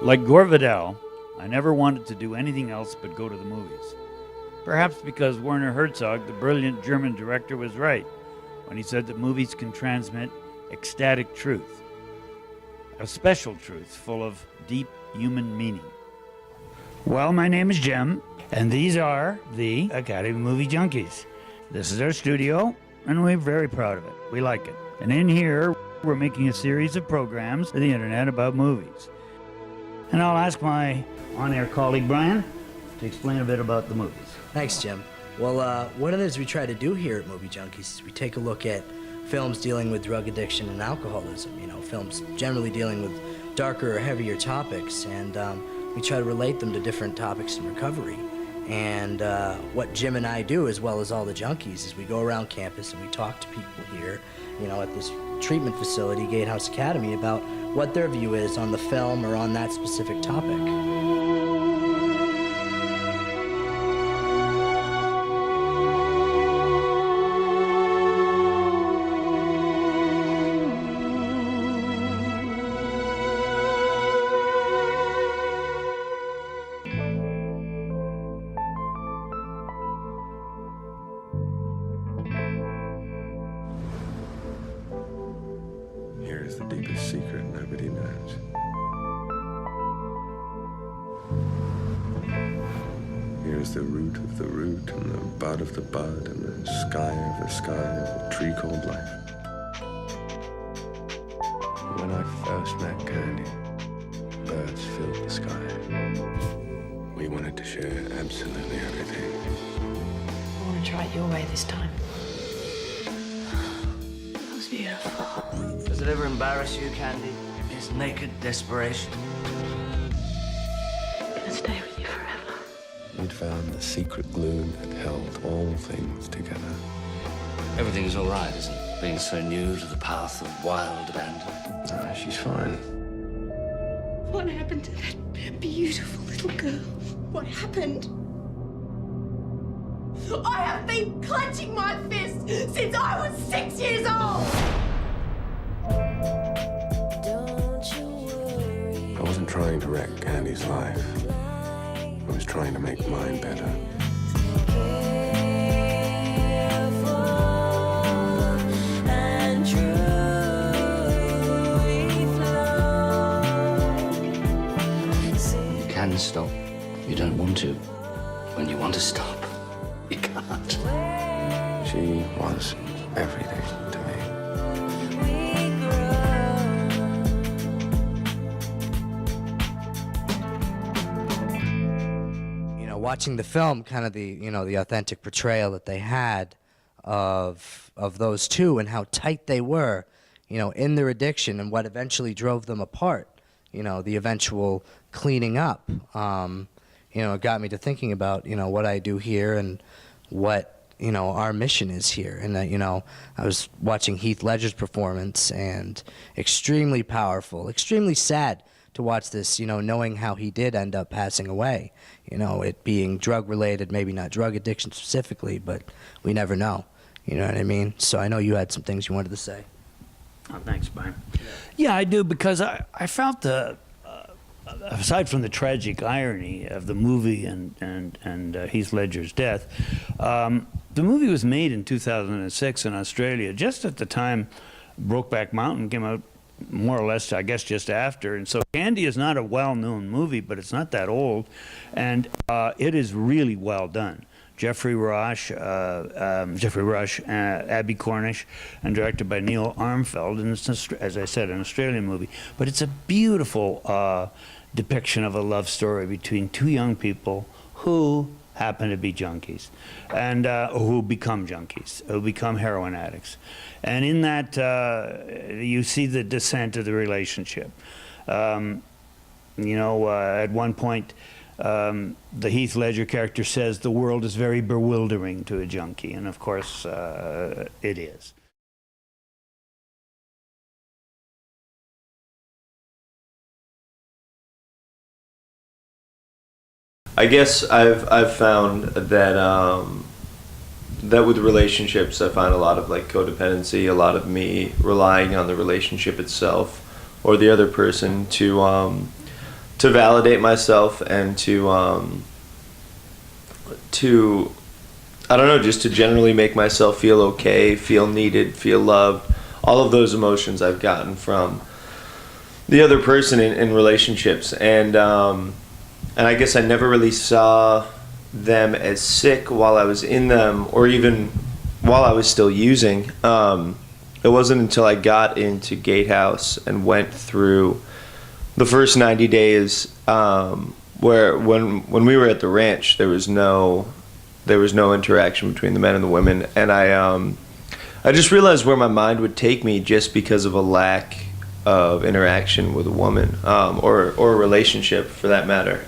Like Gore Vidal, I never wanted to do anything else but go to the movies. Perhaps because Werner Herzog, the brilliant German director, was right when he said that movies can transmit ecstatic truth, a special truth full of deep human meaning. Well, my name is Jim, and these are the Academy Movie Junkies. This is our studio, and we're very proud of it. We like it. And in here, we're making a series of programs for the internet about movies. And I'll ask my on-air colleague, Brian, to explain a bit about the movies. Thanks, Jim. Well, what it is we try to do here at Movie Junkies is we take a look at films dealing with drug addiction and alcoholism, films generally dealing with darker or heavier topics, and we try to relate them to different topics in recovery. And what Jim and I do, as well as all the junkies, is we go around campus and we talk to people here, at this treatment facility, Gatehouse Academy, about what their view is on the film or on that specific topic. Here is the deepest secret nobody knows. Here is the root of the root, and the bud of the bud, and the sky of the sky of a tree called life. When I first met Candy, birds filled the sky. We wanted to share absolutely everything. I want to try it your way this time. That was beautiful. Does it ever embarrass you, Candy? His naked desperation? I'm gonna stay with you forever. We'd found the secret glue that held all things together. Everything is all right, isn't it? Being so new to the path of wild abandon. She's fine. What happened to that beautiful little girl? What happened? I have been clenching my fist since I was 6 years old! I wasn't trying to wreck Candy's life. I was trying to make mine better. You can stop. You don't want to. When you want to stop, you can't. She was everything to me. Watching the film, kind of the authentic portrayal that they had of those two and how tight they were, in their addiction and what eventually drove them apart, the eventual cleaning up, it got me to thinking about, what I do here and what, our mission is here. And that, I was watching Heath Ledger's performance, and extremely powerful, extremely sad to watch this, knowing how he did end up passing away. It being drug-related, maybe not drug addiction specifically, but we never know. You know what I mean? So I know you had some things you wanted to say. Oh, thanks, Brian. Yeah, I do, because I felt aside from the tragic irony of the movie and Heath Ledger's death, the movie was made in 2006 in Australia, just at the time Brokeback Mountain came out, more or less, I guess, just after. And so Candy is not a well-known movie, but it's not that old, and it is really well done. Jeffrey Rush, Abby Cornish, and directed by Neil Armfeld, and it's, as I said, an Australian movie. But it's a beautiful depiction of a love story between two young people who happen to be junkies, and who become junkies, who become heroin addicts. And in that, you see the descent of the relationship. At one point, the Heath Ledger character says the world is very bewildering to a junkie, and of course, it is. I guess I've found that that with relationships, I find a lot of like codependency, a lot of me relying on the relationship itself or the other person to validate myself and to I don't know, just to generally make myself feel okay, feel needed, feel loved. All of those emotions I've gotten from the other person in relationships, and I guess I never really saw them as sick while I was in them, or even while I was still using. It wasn't until I got into Gatehouse and went through the first 90 days, where when we were at the ranch, there was no interaction between the men and the women, and I just realized where my mind would take me just because of a lack of interaction with a woman, or a relationship for that matter.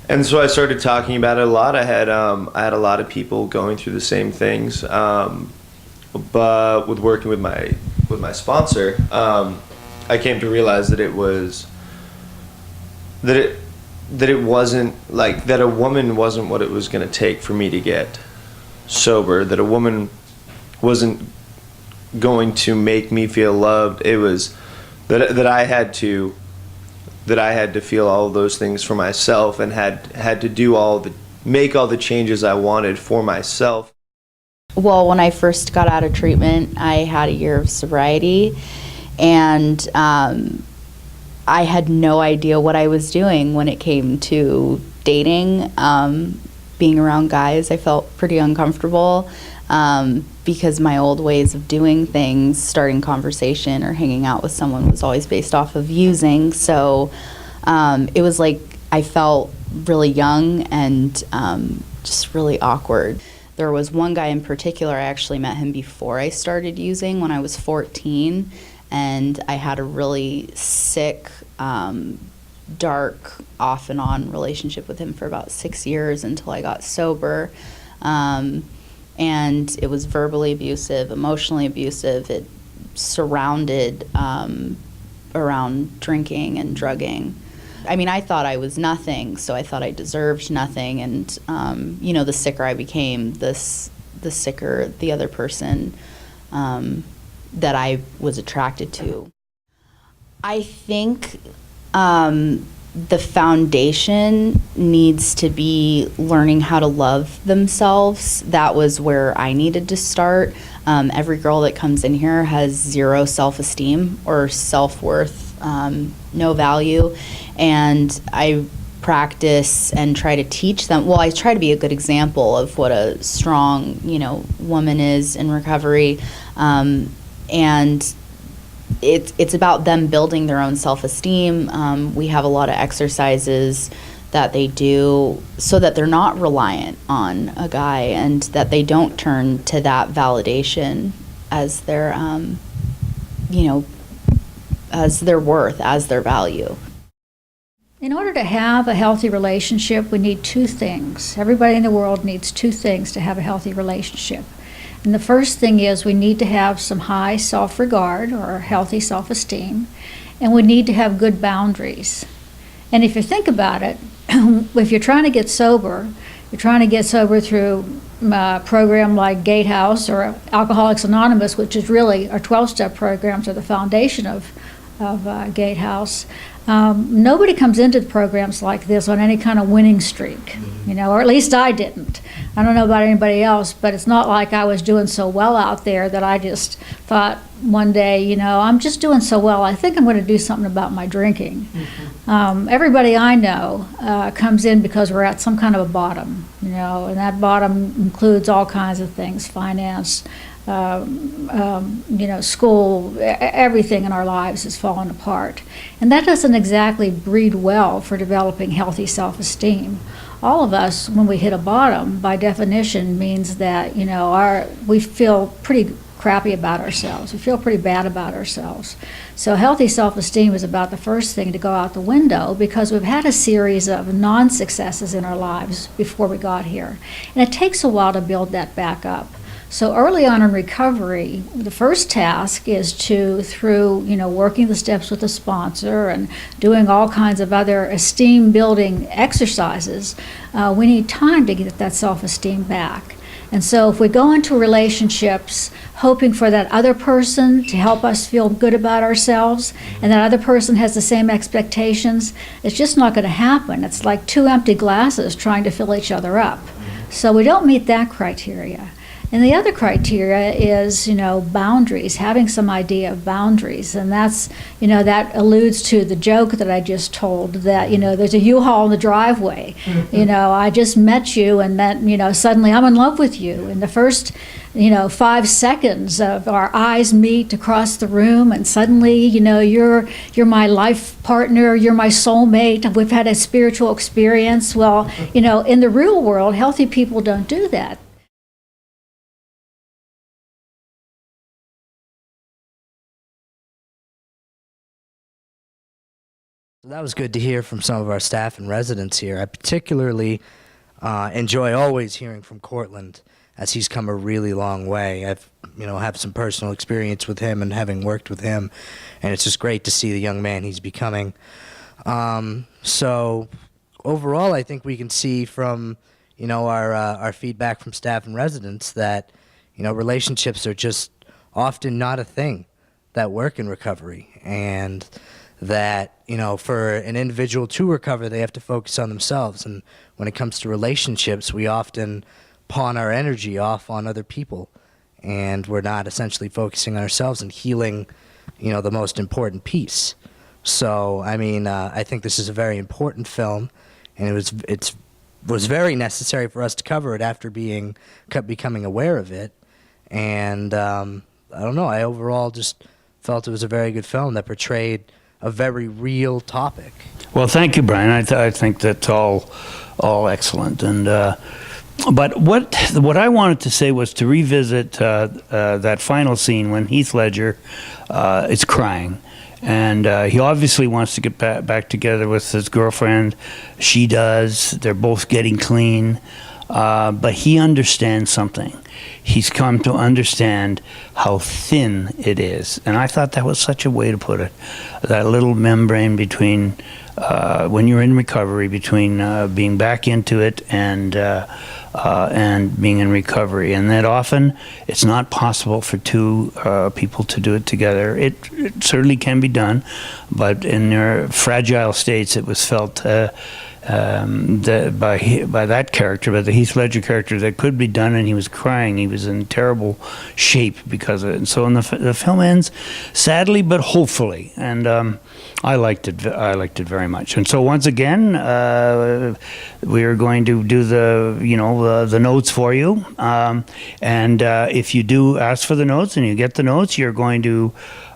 And so I started talking about it a lot. I had a lot of people going through the same things, but with working with my sponsor, I came to realize that it wasn't like that. A woman wasn't what it was going to take for me to get sober. That a woman wasn't going to make me feel loved. It was that I had to feel all of those things for myself, and had to do make all the changes I wanted for myself. Well, when I first got out of treatment, I had a year of sobriety, and I had no idea what I was doing when it came to dating. Being around guys, I felt pretty uncomfortable, because my old ways of doing things, starting conversation or hanging out with someone, was always based off of using. So it was like I felt really young and just really awkward. There was one guy in particular, I actually met him before I started using when I was 14, and I had a really sick, dark, off and on relationship with him for about 6 years until I got sober. And it was verbally abusive, emotionally abusive. It surrounded around drinking and drugging. I mean, I thought I was nothing, so I thought I deserved nothing. And, the sicker I became, the sicker the other person that I was attracted to. I think the foundation needs to be learning how to love themselves. That was where I needed to start. Every girl that comes in here has zero self-esteem or self-worth, no value, and I practice and try to teach them. Well, I try to be a good example of what a strong, woman is in recovery, and it's about them building their own self-esteem. We have a lot of exercises that they do so that they're not reliant on a guy, and that they don't turn to that validation as their, as their worth, as their value. In order to have a healthy relationship, we need two things. Everybody in the world needs two things to have a healthy relationship. And the first thing is we need to have some high self-regard or healthy self-esteem, and we need to have good boundaries. And if you think about it, if you're trying to get sober, you're trying to get sober through a program like Gatehouse or Alcoholics Anonymous, which is really our 12-step programs are the foundation of Gatehouse. Nobody comes into programs like this on any kind of winning streak, or at least I didn't. I don't know about anybody else, but it's not like I was doing so well out there that I just thought one day, I'm just doing so well, I think I'm going to do something about my drinking. Everybody I know comes in because we're at some kind of a bottom, and that bottom includes all kinds of things, finance, school, everything in our lives has fallen apart. And that doesn't exactly breed well for developing healthy self-esteem. All of us, when we hit a bottom, by definition, means that, we feel pretty crappy about ourselves. We feel pretty bad about ourselves. So healthy self-esteem is about the first thing to go out the window because we've had a series of non-successes in our lives before we got here. And it takes a while to build that back up. So early on in recovery, the first task is through working the steps with a sponsor and doing all kinds of other esteem-building exercises, we need time to get that self-esteem back. And so if we go into relationships hoping for that other person to help us feel good about ourselves, and that other person has the same expectations, it's just not going to happen. It's like two empty glasses trying to fill each other up. So we don't meet that criteria. And the other criteria is, boundaries, having some idea of boundaries. And that's, that alludes to the joke that I just told, that, there's a U-Haul in the driveway. I just met you, and then, suddenly I'm in love with you. In the first, 5 seconds of our eyes meet across the room, and suddenly, you're my life partner, you're my soulmate, we've had a spiritual experience. Well, in the real world, healthy people don't do that. That was good to hear from some of our staff and residents here. I particularly enjoy always hearing from Cortland, as he's come a really long way. I've, have some personal experience with him and having worked with him, and it's just great to see the young man he's becoming. So overall, I think we can see from, our feedback from staff and residents that, relationships are just often not a thing that work in recovery, and that, for an individual to recover, they have to focus on themselves. And when it comes to relationships, we often pawn our energy off on other people, and we're not essentially focusing on ourselves and healing, the most important piece. So, I think this is a very important film, and it was very necessary for us to cover it after becoming aware of it. And I don't know, I overall just felt it was a very good film that portrayed a very real topic. Well, thank you, Brian. I think that's all excellent. And but what I wanted to say was to revisit that final scene when Heath Ledger is crying, and he obviously wants to get back together with his girlfriend. She does. They're both getting clean, but he understands something. He's come to understand how thin it is. And I thought that was such a way to put it. That little membrane between, when you're in recovery, between being back into it and being in recovery. And that often it's not possible for two people to do it together. It certainly can be done, but in their fragile states, it was felt by that character, by the Heath Ledger character, that could be done, and he was crying. He was in terrible shape because of it. And so the film ends sadly but hopefully, and I liked it. I liked it very much. And so once again, we are going to do the notes for you. And if you do ask for the notes and you get the notes, you're going to.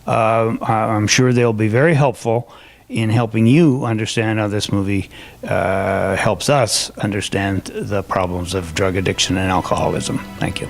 I'm sure they'll be very helpful in helping you understand how this movie helps us understand the problems of drug addiction and alcoholism. Thank you.